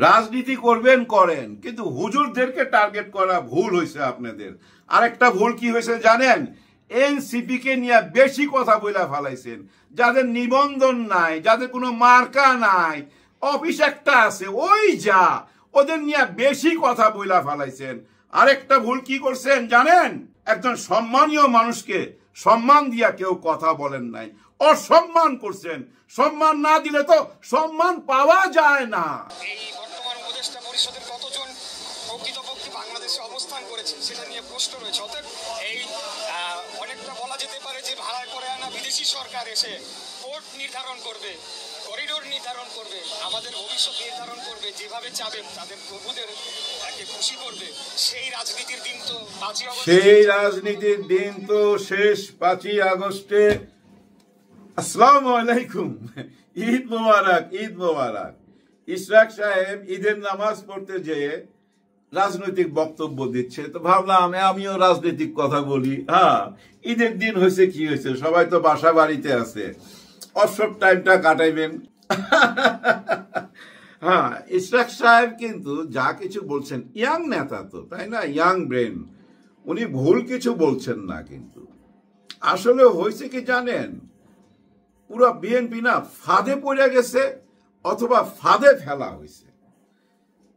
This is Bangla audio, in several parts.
রাজনীতি করবেন করেন, কিন্তু হুজুরদেরকে টার্গেট করা ভুল হয়েছে আপনাদের। আরেকটা ভুল কি হয়েছে জানেন? এনসিপি কে নিয়ে বেশি কথা বলে ফেলাইছেন। যাদের নিবন্ধন নাই, যাদের কোনো মার্কা নাই, অফিস একটা আছে ওই যা, ওদের নিয়ে বেশি কথা বলে ফেলাইছেন। আরেকটা ভুল কি করছেন জানেন? একজন সম্মানীয় মানুষকে সম্মান দিয়া কেউ কথা বলেন নাই, অসম্মান করছেন। সম্মান না দিলে তো সম্মান পাওয়া যায় না। এই বর্তমান উপদেষ্টা পরিষদের কতজন প্রকৃতপক্ষে বাংলাদেশে অবস্থান করেছে সেটা নিয়ে প্রশ্ন রয়েছে। অতএব এই অনেকটা বলা যেতে পারে যে ভাড়ায় করে আনা বিদেশি সরকার এসে পোর্ট নির্ধারণ করবে, করিডোর নির্ধারণ করবে, আমাদের ভবিষ্যৎ নির্ধারণ করবে, যেভাবে চাবে তাদের প্রভুদের খুশি করবে। সেই রাজনীতির দিন তো 5ই আগস্ট, সেই রাজনীতির দিন তো শেষ 5ই আগস্টে। আসসালামু আলাইকুম, ঈদ মোবারক, ঈদ মোবারক। ইশরাক সাহেব ঈদের নামাজ পড়তে যেয়ে রাজনৈতিক বক্তব্য দিচ্ছে, তো ভাবলাম আমিও রাজনৈতিক কথা বলি। হ্যাঁ, ঈদের দিন হয়েছে, কি হয়েছে, সবাই তো বাসা বাড়িতে আছে, অবসর টাইমটা কাটাইবেন। হ্যাঁ, ইশরাক সাহেব কিন্তু যা কিছু বলছেন, ইয়াং নেতা তো, তাই না, ইয়াং ব্রেন, উনি ভুল কিছু বলছেন না। কিন্তু আসলে হয়েছে কি জানেন, পুরো বিএনপি না ফাঁদে পড়ে গেছে, অথবা ফাঁদে ফেলা হয়েছে।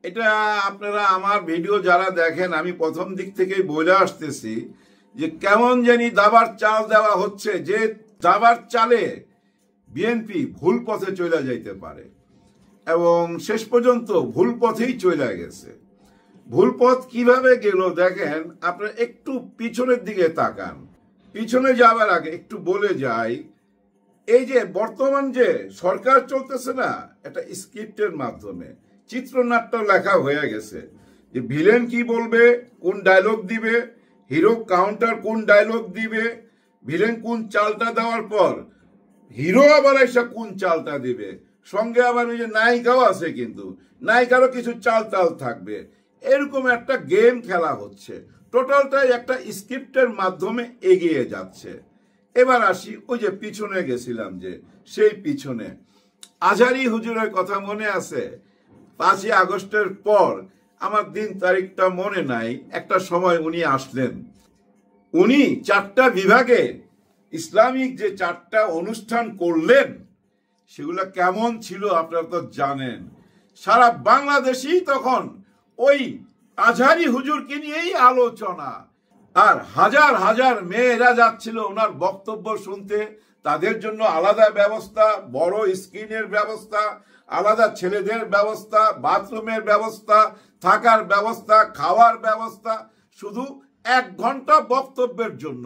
এটা আপনারা আমার ভিডিও যারা দেখেন, আমি প্রথম দিক থেকেই বলে আসতেছি যে কেমন জানি দাবার চাল দেওয়া হচ্ছে, যে দাবার চালে বিএনপি ভুল পথে চলে যাইতে পারে, এবং শেষ পর্যন্ত ভুল পথেই চলে গেছে। ভুল পথ কিভাবে গেল দেখেন, আপনারা একটু পিছনের দিকে তাকান। পিছনে যাবার আগে একটু বলে যাই, এই যে বর্তমান যে সরকার চলতেছে না, এটা স্ক্রিপ্টের মাধ্যমে চিত্রনাট্য লেখা হয়ে গেছে, যে ভিলেন কি বলবে, কোন ডায়লগ দিবে, হিরো কাউন্টার কোন ডায়লগ দিবে, ভিলেন কোন চালটা দেওয়ার পর হিরো আবার এসে কোন চালটা দিবে, সঙ্গে আবার ওই যে নায়িকাও আছে, কিন্তু নায়িকারও কিছু চাল টাল থাকবে। এরকম একটা গেম খেলা হচ্ছে, টোটালটাই একটা স্ক্রিপ্টের মাধ্যমে এগিয়ে যাচ্ছে। এবার আসি ওই যে পিছনে গেছিলাম, যে সেই পিছনে আজহারী হুজুরের কথা মনে আছে? 5ই আগস্টের পর, আমার দিন তারিখটা মনে নাই, একটা সময় উনি আসলেন। উনি 4টা বিভাগে ইসলামিক যে 4টা অনুষ্ঠান করলেন, সেগুলো কেমন ছিল আপনারা তো জানেন। সারা বাংলাদেশেই তখন ওই আজহারী হুজুরকে নিয়েই আলোচনা, আর হাজার হাজার মেয়েরা যাচ্ছিল ওনার বক্তব্য শুনতে। তাদের জন্য আলাদা ব্যবস্থা, বড় স্ক্রিনের ব্যবস্থা, আলাদা ছেলেদের ব্যবস্থা, বাথরুমের ব্যবস্থা, থাকার ব্যবস্থা, খাওয়ার ব্যবস্থা। শুধু 1 ঘন্টা বক্তব্যের জন্য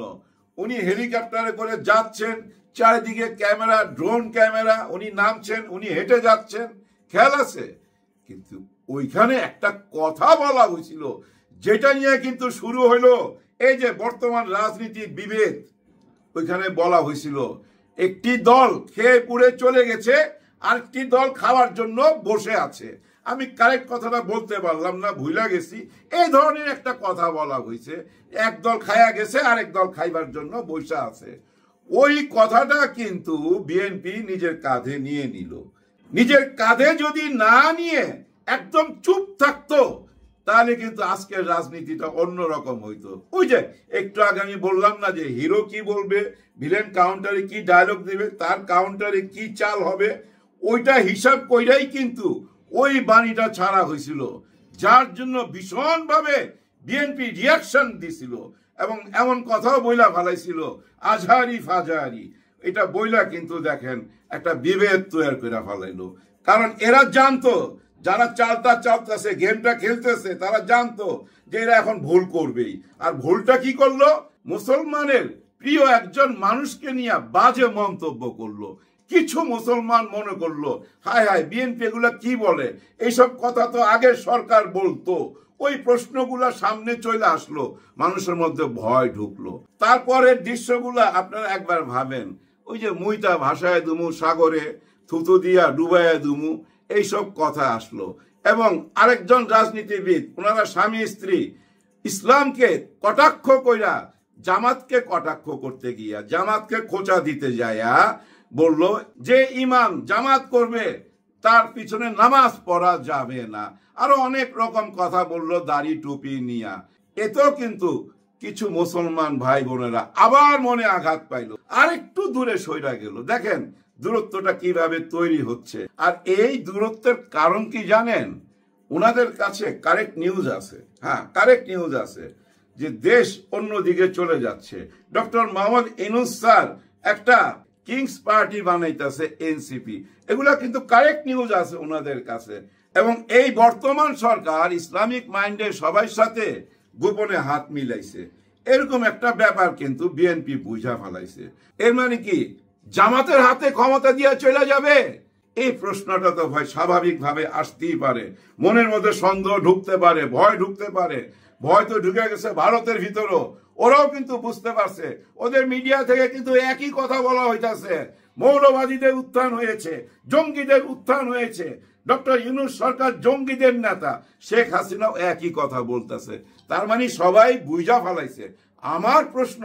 উনি হেলিকপ্টারে করে যাচ্ছেন, চারিদিকে ক্যামেরা, ড্রোন ক্যামেরা, উনি নামছেন, উনি হেঁটে যাচ্ছেন, খেয়াল আছে। কিন্তু ওইখানে একটা কথা বলা হয়েছিল, যেটা নিয়ে কিন্তু শুরু হইলো এই যে বর্তমান রাজনীতির বিভেদ। ওইখানে বলা হয়েছিল একটি দল খেয়ে পুড়ে চলে গেছে, আরেকটি দল খাওয়ার জন্য বসে আছে। আমি কারেক্ট কথাটা বলতে পারলাম না, ভুলে গেছি। এই ধরনের একটা কথা বলা হয়েছে, এক দল খায়া গেছে, আরেক দল খাইবার জন্য বসে আছে। ওই কথাটা কিন্তু বিএনপি নিজের কাঁধে নিয়ে নিল। নিজের কাঁধে যদি না নিয়ে একদম চুপ থাকতো, তাহলে কিন্তু আজকের রাজনীতিটা অন্যরকম হইতো। ওই যে একটু আগে আমি বললাম না, যে হিরো কি বলবে, ভিলেন কাউন্টারে কি ডায়লগ দিবে, তার কাউন্টারে কি চাল হবে, ওইটা হিসাব কইরাই কিন্তু ওই বাণীটা ছাড়া হয়েছিল, যার জন্য ভীষণভাবে বিএনপি রিয়াকশন দিছিল, এবং এমন কথাও বইলা ফেলাইছিল আজহারি ফাজহারি। এটা বইলা কিন্তু দেখেন একটা বিভেদ তৈরি করে ফেলাইলো। কারণ এরা জানতো, যারা চালটা চালতেছে, গেমটা খেলতেছে, তারা জানতো যে এরা এখন ভুল করবেই। আর ভুলটা কি করলো, মুসলমানের প্রিয় একজন মানুষকে নিয়ে বাজে মন্তব্য করলো। কিছু মুসলমান মনে করলো হায় হায় বিএনপি এগুলা কি বলে, এইসব কথা তো আগের সরকার বলতো। ওই প্রশ্নগুলা সামনে চলে আসলো, মানুষের মধ্যে ভয় ঢুকলো। তারপরের দৃশ্যগুলা আপনারা একবার ভাবেন, ওই যে মুইতা ভাষায় দুমু, সাগরে থুতু দিয়া ডুবাইয়া দুমু, এইসব কথা আসলো। এবং আরেকজন রাজনীতিবিদ, ওনারা স্বামী স্ত্রী, ইসলামকে কটাক্ষ কইরা জামাতকে কটাক্ষ করতে গিয়া, জামাতকে খোঁচা দিতে যায়া বলল যে ইমাম জামাত করবে তার পিছনে নামাজ পড়া যাবে না, আরো অনেক রকম কথা বললো দাড়ি টুপি নিয়া। এতেও কিন্তু কিছু মুসলমান ভাই বোনেরা আবার মনে আঘাত পাইল, আরেকটু দূরে সইরা গেল। দেখেন দূরত্বটা কিভাবে তৈরি হচ্ছে। আর এই দূরত্বের কারণ কি জানেন? ওনাদের কাছে কারেক্ট নিউজ আছে, হ্যাঁ কারেক্ট নিউজ আছে যে দেশ অন্যদিকে চলে যাচ্ছে। ডক্টর মোহাম্মদ ইউনূস স্যার একটা কিংস পার্টি বানাইতেছে এনসিপি, এগুলা কিন্তু কারেক্ট নিউজ আছে ওনাদের কাছে। এবং এই বর্তমান সরকার ইসলামিক মাইন্ডের সবার সাথে গোপনে হাত মিলাইছে, এরকম একটা ব্যাপার কিন্তু বিএনপি বুঝা ফেলাইছে। এর মানে কি জামাতের হাতে ক্ষমতা দিয়ে চলে যাবে? এই প্রশ্নটা তো ভাই স্বাভাবিকভাবে আসতেই পারে, মনের মধ্যে সন্দেহ ঢুকতে পারে, ভয় ঢুকতে পারে। ভয় তো ঢুকে গেছে ভারতের ভিতরও, ওরাও কিন্তু বুঝতে পারছে, ওদের মিডিয়া থেকে কিন্তু একই কথা বলা হইতাছে, মৌলবাদীদের উত্থান হয়েছে, জঙ্গিদের উত্থান হয়েছে, ডক্টর ইউনূস সরকার জঙ্গিদের নেতা, শেখ হাসিনাও একই কথা বলতেছে। তার মানে সবাই বুঝা ফালাইছে। আমার প্রশ্ন,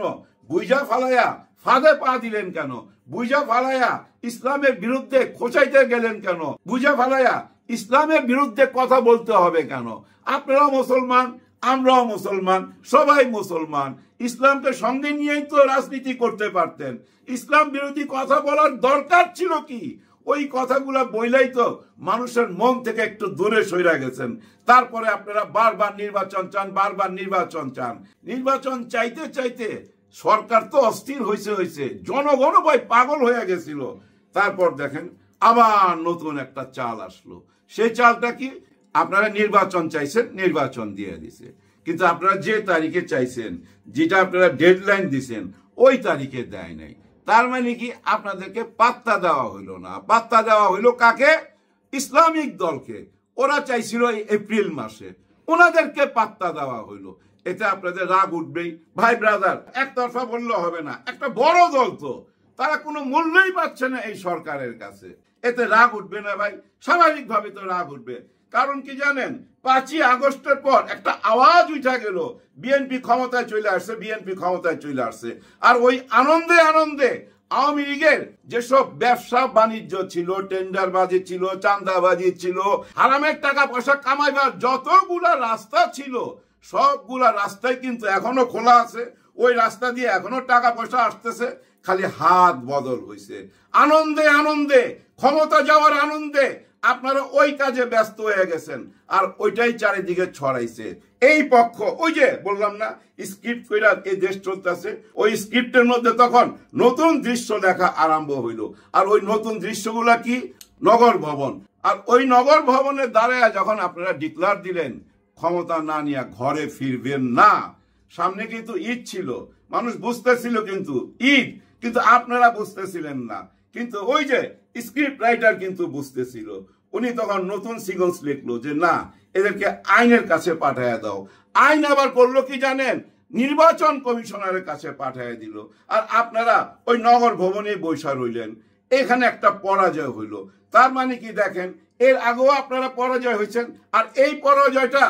বুঝা ফালাইয়া ফাঁদে পা দিলেন কেন? বুঝা ফালাইয়া ইসলামের বিরুদ্ধে খোঁচাইতে গেলেন কেন? বুঝা ফালাইয়া ইসলামের বিরুদ্ধে কথা বলতে হবে কেন? আপনারাও মুসলমান, আমরাও মুসলমান, সবাই মুসলমান, ইসলামকে সঙ্গে নিয়েই তো রাজনীতি করতে পারতেন। ইসলাম বিরোধী কথা বলার দরকার ছিল কি? ওই কথাগুলা বইলাই তো মানুষের মন থেকে একটু দূরে সইরা গেছেন। তারপরে আপনারা বারবার নির্বাচন চান, বারবার নির্বাচন চান। নির্বাচন চাইতে চাইতে সরকার তো অস্থির হয়েছে, জনগণ ভাই পাগল হয়ে গেছিল। তারপর দেখেন আবার নতুন একটা চাল আসলো। সেই চালটা কি? আপনারা নির্বাচন চাইছেন, নির্বাচন দিয়ে দিছে, কিন্তু আপনারা যে তারিখে চাইছেন, যেটা আপনারা ডেডলাইন দিছেন, ওই তারিখে দেয় নাই। তার মানে কি আপনাদেরকে পাত্তা দেওয়া হইলো না। পাত্তা দেওয়া হইলো কাকে? ইসলামিক দলকে। ওরা চাইছিল এই এপ্রিল মাসে, ওনাদেরকে পাত্তা দেওয়া হইলো। এতে আপনাদের রাগ উঠবেই। ভাই ব্রাদার, একতরফা বললে হবে না, একটা বড় দল তো, তারা কোনো মূল্যই পাচ্ছে না এই সরকারের কাছে, এতে রাগ উঠবে না ভাই? স্বাভাবিকভাবে তো রাগ উঠবে। কারণ কি জানেন, 5ই আগস্টের পর একটা আওয়াজ উঠা গেল বিএনপি ক্ষমতায় চলে আসছে, বিএনপি ক্ষমতায় চলে আসছে। আর ওই আনন্দে আনন্দে আওয়ামী লীগের যেসব ব্যবসা বাণিজ্য ছিল, টেন্ডারবাজি ছিল, চাঁদাবাজি ছিল, হারামের টাকা পয়সা কামাইবার যতগুলা রাস্তা ছিল, সবগুলা রাস্তায় কিন্তু এখনো খোলা আছে। ওই রাস্তা দিয়ে এখনো টাকা পয়সা আসতেছে, খালি হাত বদল হয়েছে। আনন্দে আনন্দে, ক্ষমতা যাওয়ার আনন্দে আপনারা ওই কাজে ব্যস্ত হয়ে গেছেন, আর ওইটাই চারিদিকে ছড়াইছে। এই পক্ষ, ওই যে বললাম না স্ক্রিপ্ট কইরা এই দেশ চলতেছে, ওই স্ক্রিপ্টের মধ্যে তখন নতুন দৃশ্য দেখা আরম্ভ হইল। আর ওই নতুন দৃশ্যগুলা কি? নগর ভবন। আর ওই নগর ভবনের দ্বারা যখন আপনারা ডিক্লার দিলেন ক্ষমতা না নিয়ে ঘরে ফিরবেন না, সামনে কিন্তু ঈদ ছিল, মানুষ বুঝতেছিল কিন্তু ঈদ, কিন্তু আপনারা বুঝতেছিলেন না। কিন্তু ওই যে স্ক্রিপ্ট রাইটার কিন্তু বুঝতেছিল। উনি তখন নতুন সিগন্স লিখলো যে না, এদেরকে আইনের কাছে পাঠাইয়া দাও। আইন আবার করলো কি জানেন? নির্বাচন কমিশনারের কাছে পাঠাইয়া দিল। আর আপনারা ওই নগর ভবনে বৈশা রইলেন। এখানে একটা পরাজয় হইল। তার মানে কি দেখেন, এর আগেও আপনারা পরাজয় হয়েছেন, আর এই পরাজয়টা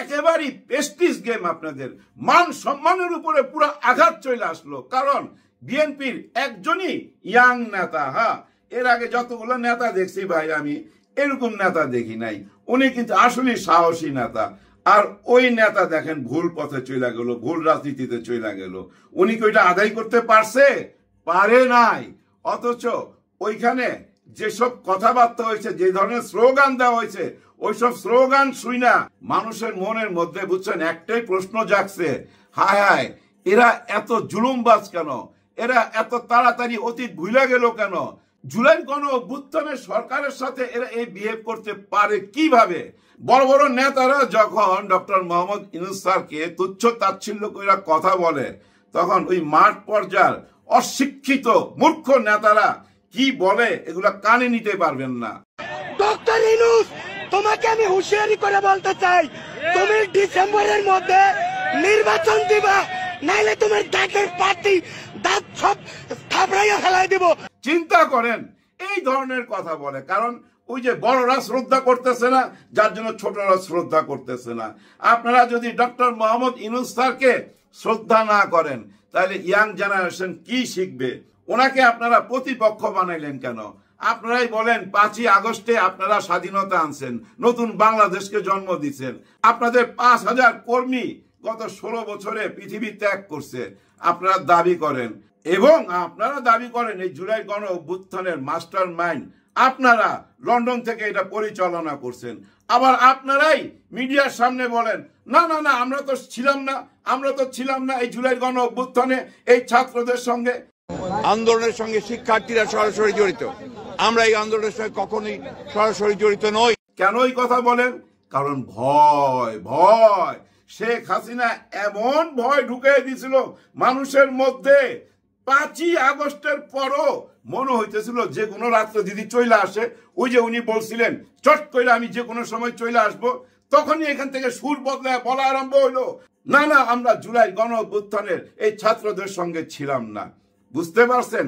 একেবারেই প্রেস্টিজ গেম। আপনাদের মান সম্মানের উপরে পুরো আঘাত চলে আসলো। কারণ বিএনপির একজনই ইয়াং নেতা, হ্যাঁ এর আগে যতগুলো নেতা দেখছি ভাই, আমি এরকম নেতা দেখি নাই। উনি কিন্তু আসলে সাহসী নেতা। আর ওই নেতা দেখেন ভুল পথে চলে গেল, ভুল রাজনীতিতে চলে গেল। উনি কি ওইটা আদায় করতে পারছে? পারে নাই। অথচ ওইখানে যেসব কথাবার্তা হয়েছে, যে ধরনের স্লোগান দেওয়া হয়েছে, ওইসব স্লোগান শুই না মানুষের মনের মধ্যে বুঝছেন একটাই প্রশ্ন জাগছে, হায় হায় এরা এত জুলুমবাজ কেন? এরা এত তাড়াতাড়ি অতীত ভুলে গেল কেন? জুলাই গণ অভ্যুত্থানের সরকারের সাথে এরা এই বিহেভ করতে পারে কিভাবে? বড় বড় নেতারা যখন ডক্টর মোহাম্মদ ইউনূস স্যারকে তুচ্ছ তাচ্ছিল্য করে কথা বলে, তখন ওই মাঠ পর্যায়ের অশিক্ষিত মূর্খ নেতারা কি বলে এগুলা কানে নিতে পারবেন না। ডক্টর ইউনূস, তোমাকে আমি হুঁশিয়ারি করে বলতে চাই, তুমি ডিসেম্বরের মধ্যে নির্বাচন দিবা, নাইলে তোমার দাঁতের পাতি দাঁত সব থাপড়াইয়া ফেলাই দিব। চিন্তা করেন এই ধরনের কথা বলে, কারণ ওই যে বড়রা শ্রদ্ধা করতেছে না, যার জন্য ছোটরা শ্রদ্ধা করতেছে না। আপনারা যদি ডক্টর মোহাম্মদ ইউনূস স্যারকে শ্রদ্ধা না করেন, তাহলে ইয়াং জেনারেশন কি শিখবে? ওনাকে আপনারা প্রতিপক্ষ বানাইলেন কেন? আপনারাই বলেন 5ই আগস্টে আপনারা স্বাধীনতা আনছেন, নতুন বাংলাদেশকে জন্ম দিচ্ছেন। আপনাদের 5000 কর্মী গত 16 বছরে পৃথিবী ত্যাগ করছে আপনারা দাবি করেন, এবং আপনারা দাবি করেন এই জুলাই গণ অভ্যুত্থানের মাস্টার মাইন্ড আপনারা লন্ডন থেকে এটা পরিচালনা করছেন। আবার আপনারাই মিডিয়ার সামনে বলেন না না না আমরা তো ছিলাম না এই জুলাই গণ অভ্যুত্থানে এই ছাত্রদের সঙ্গে। আন্দোলনের সঙ্গে শিক্ষার্থীরা সরাসরি জড়িত, আমরা এই আন্দোলনের সঙ্গে কখনোই সরাসরি জড়িত নই। কেন এই কথা বলেন? কারণ ভয় শেখ হাসিনা এমন ভয় ঢুকিয়ে দিয়েছিল মানুষের মধ্যে, 5ই আগস্টের পরও মনে হইতেছিল যে কোনো রাত্রে যদি চলে আসে, ওই যে উনি বলছিলেন চট করে আমি যে কোনো সময় চলে আসবো, তখনই এখান থেকে সুর বদলায় বলা আরম্ভ হইলো না না আমরা জুলাই গণ অভ্যুত্থানের এই ছাত্রদের সঙ্গে ছিলাম না। বুঝতে পারছেন?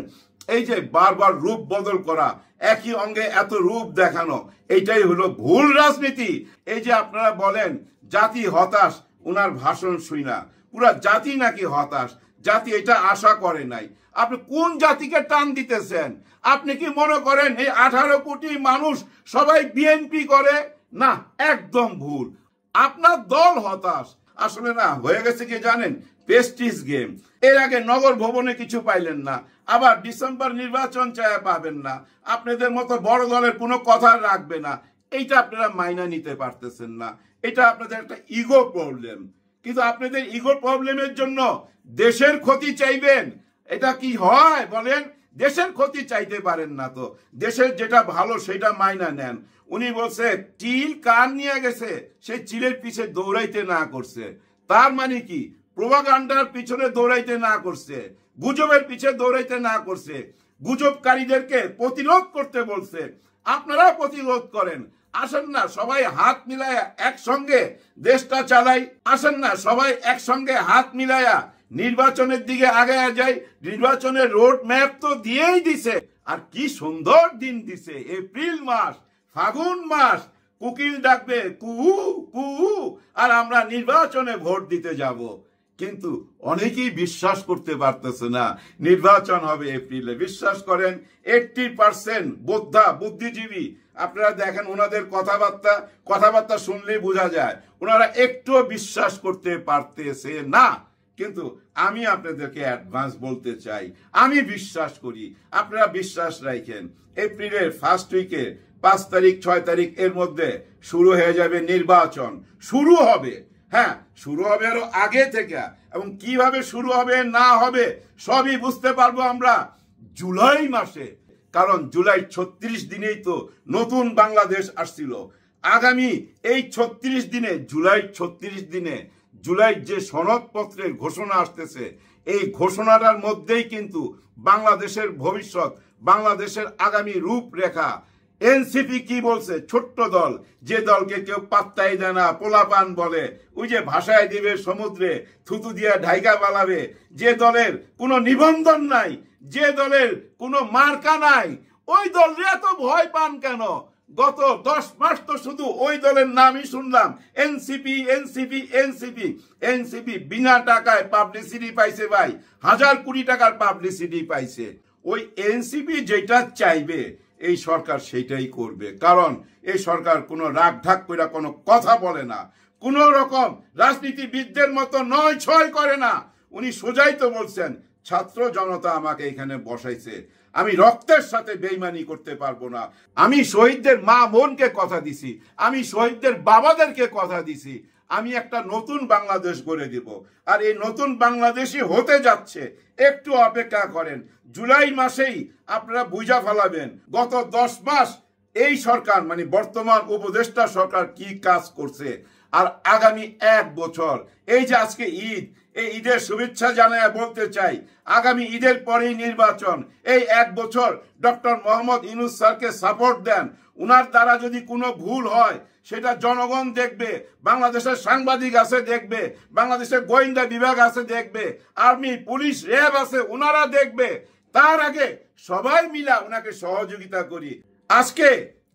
এই যে বারবার রূপ বদল করা, একই অঙ্গে এত রূপ দেখানো, এইটাই হলো ভুল রাজনীতি। এই যে আপনারা বলেন জাতি হতাশ, উনার ভাষণ শুই না পুরা জাতি নাকি হতাশ, জাতি এটা আশা করে নাই। আপনি কোন জাতিকে টান দিতেছেন? আপনি কি মনে করেন এই 18 কোটি মানুষ সবাই বিএনপি করে? না, একদম ভুল। আপনার দল হতাশ। আসলে না, হয়ে গেছে কি জানেন, প্রেস্টিজ গেম। এর আগে নগর ভবনে কিছু পাইলেন না, আবার ডিসেম্বর নির্বাচন চায় পাবেন না, আপনাদের মতো বড় দলের কোনো কথা রাখবে না, এইটা আপনারা মাইনা নিতে পারতেছেন না। এটা আপনাদের একটা ইগো প্রবলেম। কিন্তু আপনাদের ইগো প্রবলেমের জন্য দেশের ক্ষতি চাইবেন, এটা কি হয় বলেন? দেশের ক্ষতি চাইতে পারেন না তো, দেশের যেটা ভালো সেটা মাইনা নেন। উনি বলছে চিল কার নিয়ে গেছে, সেই চিলের পিছে দৌড়াইতে না করছে। তার মানে কি? প্রোপাগান্ডার পিছনে দৌড়াইতে না করছে, গুজবের পিছে দৌড়াইতে না করছে, গুজবকারীদেরকে প্রতিরোধ করতে বলছে। আপনারা প্রতিরোধ করেন। আসেন না সবাই হাত মিলায়া একসঙ্গে দেশটা চালাই। আসেন না সবাই একসঙ্গে হাত মিলায়া নির্বাচনের দিকে আগায়া যায়। নির্বাচনের রোড ম্যাপ তো দিয়েই দিছে, আর কি সুন্দর দিন দিছে। এপ্রিল মাস, ফাগুন মাস, কোকিল ডাকবে কুহু কুহু, আর আমরা নির্বাচনে ভোট দিতে যাব। কিন্তু অনেকেই বিশ্বাস করতে পারতেছে না নির্বাচন হবে এপ্রিলে। বিশ্বাস করেন 80% বোদ্ধা বুদ্ধিজীবী, আপনারা দেখেন ওনাদের কথাবার্তা শুনলেই বোঝা যায় ওনারা একটুও বিশ্বাস করতে পারতেছে না। কিন্তু আমি আপনাদেরকে অ্যাডভান্স বলতে চাই, আমি বিশ্বাস করি, আপনারা বিশ্বাস রাখেন। এপ্রিলের ফার্স্ট উইকে 5 তারিখ 6 তারিখ এর মধ্যে শুরু হয়ে যাবে নির্বাচন। শুরু হবে, হ্যাঁ শুরু হবে আরো আগে থেকে, এবং কিভাবে শুরু হবে না হবে সবই বুঝতে পারবো আমরা জুলাই মাসে। কারণ জুলাই 36 দিনেই তো নতুন বাংলাদেশ আসছিল। আগামী এই 36 দিনে, জুলাই 36 দিনে জুলাই যে সনদপত্রের ঘোষণা আসতেছে, এই ঘোষণাটার মধ্যেই কিন্তু বাংলাদেশের ভবিষ্যৎ, বাংলাদেশের আগামী রূপরেখা। এনসিপি কি বলছে? ছোট্ট দল, যে দলকে কেউ পাত্তাই দেয় না, পোলাপান বলে, ওই যে ভাষায় দিবে সমুদ্রে, থুতু দিয়া ঢাইকা বালাবে, যে দলের কোনো নিবন্ধন নাই, যে দলের কোনো মার্কা নাই, ওই দলরে এত ভয় পান কেন? গত 10 মাস তো শুধু ওই দলের নামই শুনলাম, এনসিপি এনসিপি এনসিপি। এনসিপি বিনা টাকায় পাবলিসিটি পাইছে ভাই, 1000 কোটি টাকার পাবলিসিটি পাইছে। ওই এনসিপি যেটা চাইবে এই সরকার সেইটাই করবে। কারণ এই সরকার কোনো রাগ ঢাক করে কোনো কথা বলে না, কোন রকম রাজনীতিবিদদের মতো নয় ছয় করে না। উনি সোজাই তো বলছেন, ছাত্র জনতা আমাকে এখানে বসাইছে, আমি রক্তের সাথে বেইমানি করতে পারবো না। আমি শহীদদের মা বোনকে কথা দিছি, আমি শহীদদের বাবাদেরকে কথা দিছি, আমি একটা নতুন বাংলাদেশ গড়ে দিব। আর এই নতুন বাংলাদেশই হতে যাচ্ছে। একটু অপেক্ষা করেন, জুলাই মাসেই আপনারা বুঝা ফেলাবেন গত 10 মাস এই সরকার, মানে বর্তমান উপদেষ্টা সরকার কি কাজ করছে। আর আগামী 1 বছর, এই যে আজকে ঈদ, এই ঈদের শুভেচ্ছা জানায় বলতে চাই, আগামী ঈদের পরেই নির্বাচন। এই 1 বছর ডক্টর মোহাম্মদ ইউনূস স্যারকে সাপোর্ট দেন। উনার দ্বারা যদি কোনো ভুল হয় সেটা জনগণ দেখবে, বাংলাদেশের সাংবাদিক আছে দেখবে, বাংলাদেশের গোয়েন্দা বিভাগ আছে দেখবে, আর্মি পুলিশ র্যাব আছে ওনারা দেখবে। তার আগে সবাই মিলা ওনাকে সহযোগিতা করি। আজকে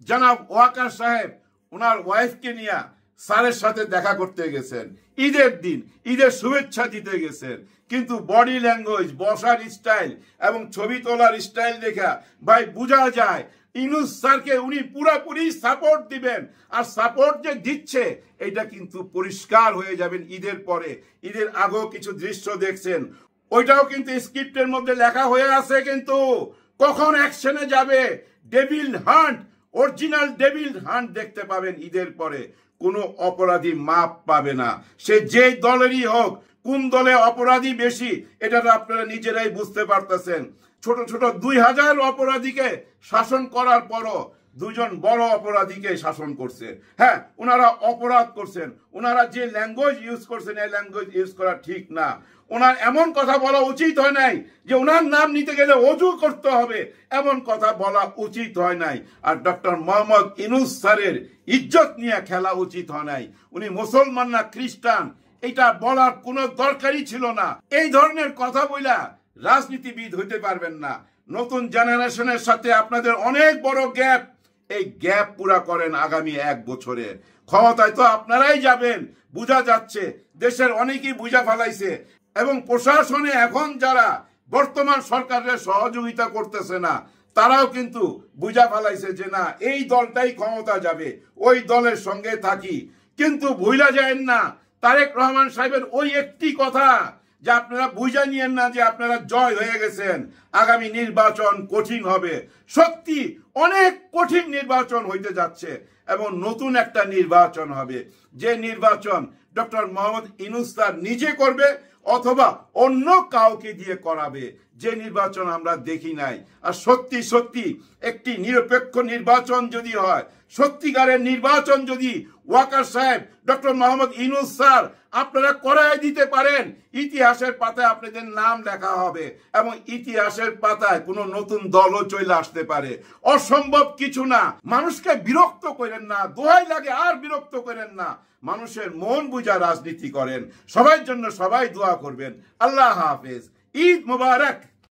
জনাব ওয়াকার সাহেব ওনার ওয়াইফকে নিয়ে স্যারের সাথে দেখা করতে গেছেন, ঈদের দিন ঈদের শুভেচ্ছা দিতে গেছেন, কিন্তু বডি ল্যাঙ্গুয়েজ, বসার স্টাইল এবং ছবি তোলার স্টাইল দেখা ভাই বোঝা যায় ইউনূস স্যারকে উনি পুরোপুরি সাপোর্ট দিবেন। আর সাপোর্ট যে দিচ্ছে এটা কিন্তু পরিষ্কার হয়ে যাবেন ঈদের পরে। ঈদের আগেও কিছু দৃশ্য দেখছেন, ওইটাও কিন্তু স্ক্রিপ্টের মধ্যে লেখা হয়ে আছে, কিন্তু কখন অ্যাকশনে যাবে devil hunt, original devil hunt দেখতে পাবেন ঈদের পরে। কোনো অপরাধী মাপ পাবে না, সে যে দলেরই হোক। কোন দলে অপরাধী বেশি এটা তো আপনারা নিজেরাই বুঝতে পারতেছেন। ছোট ছোট 2000 অপরাধীকে শাসন করার পরও দুজন বড় অপরাধীকে শাসন করছে। হ্যাঁ, ওনারা অপরাধ করছেন, ওনারা যে ল্যাঙ্গুয়েজ ইউজ করছেন এই ল্যাঙ্গুয়েজ ইউজ করা ঠিক না। ওনার এমন কথা বলা উচিত হয় নাই যে ওনার নাম নিতে গেলে ওযু করতে হবে, এমন কথা বলা উচিত হয় নাই। আর ডক্টর মোহাম্মদ ইউনূস স্যারের ইজ্জত নিয়ে খেলা উচিত হয় নাই। উনি মুসলমান না খ্রিস্টান এটা বলার কোনো দরকারই ছিল না। এই ধরনের কথা বইলা রাজনীতিবিদ হইতে পারবেন না। নতুন জেনারেশনের সাথে আপনাদের অনেক বড় গ্যাপ, এই গ্যাপ পুরা করেন আগামী 1 বছরে। ক্ষমতায় তো আপনারাই যাবেন, বোঝা যাচ্ছে, দেশের অনেকেই বুঝা ফেলাইছে। এবং প্রশাসনে এখন যারা বর্তমান সরকারের সহযোগিতা করতেছে না তারাও কিন্তু বুঝা ফেলাইছে যে না এই দলটাই ক্ষমতা যাবে, ওই দলের সঙ্গে থাকি। কিন্তু ভুলা যায় না তারেক রহমান সাহেবের ওই একটি কথা, যে আপনারা বুঝা নিয়েন না যে আপনারা জয় হয়ে গেছেন, আগামী নির্বাচন কঠিন হবে। সত্যি অনেক কঠিন নির্বাচন হইতে যাচ্ছে এবং নতুন একটা নির্বাচন হবে, যে নির্বাচন ডক্টর মোহাম্মদ ইউনূস স্যার নিজে করবে অথবা অন্য কাউকে দিয়ে করাবে, যে নির্বাচন আমরা দেখি নাই। আর সত্যি সত্যি একটি নিরপেক্ষ নির্বাচন যদি হয়, সত্যিকারের নির্বাচন যদি ওয়াকার সাহেব ডক্টর মোহাম্মদ ইউনূস স্যার আপনারা করাই দিতে পারেন, ইতিহাসের পাতায় আপনাদের নাম লেখা হবে এবং ইতিহাসের পাতায় কোনো নতুন দলও চলে আসতে পারে। অসম্ভব কিছু না। মানুষকে বিরক্ত করেন না, দোহাই লাগে আর বিরক্ত করেন না। মানুষের মন বুঝা রাজনীতি করেন। সবার জন্য সবাই দোয়া করবেন। আল্লাহ হাফেজ, ঈদ মুবারক।